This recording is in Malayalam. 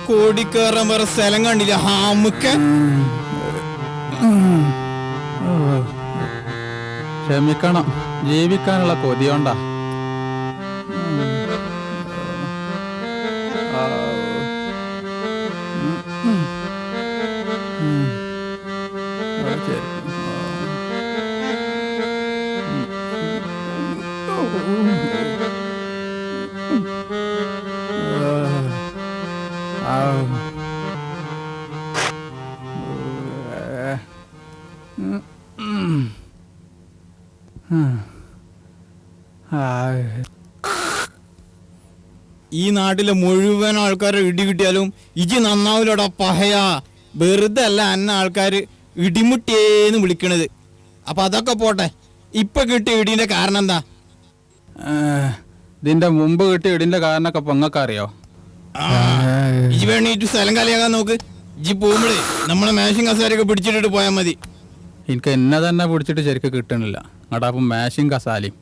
കോടിക്കേറാൻ വേറെ സ്ഥലം കണ്ടില്ല. ഹാമുക്ക ക്ഷമിക്കണം, ജീവിക്കാനുള്ള കൊതിയോണ്ടാ. ഈ നാട്ടിലെ മുഴുവൻ ആൾക്കാരെ ഇടി കിട്ടിയാലും ഇജി നന്നാവില്ലോടാ പഹയ. വെറുതെ അല്ല അന്ന ആൾക്കാര് ഇടിമുട്ടിയേന്ന് വിളിക്കണത്. അപ്പൊ അതൊക്കെ പോട്ടെ, ഇപ്പൊ കിട്ടിയ ഇടിന്റെ കാരണം എന്താ? ഇതിന്റെ മുമ്പ് കിട്ടിയ ഇടിന്റെ കാരണമൊക്കെ പൊങ്ങക്ക് അറിയോ? ഇജി വേണീട്ട് സ്ഥലം കളിയാകാൻ നോക്ക്. ഇജി പോകുമ്പോഴേ നമ്മളെ മാഷിങ് കസാരയൊക്കെ പിടിച്ചിട്ടിട്ട് പോയാൽ മതി. എനിക്ക് എന്നെ തന്നെ പിടിച്ചിട്ട് ശരിക്കും കിട്ടണില്ല. അങ്ങോട്ടപ്പം മാഷിങ് കസാലയും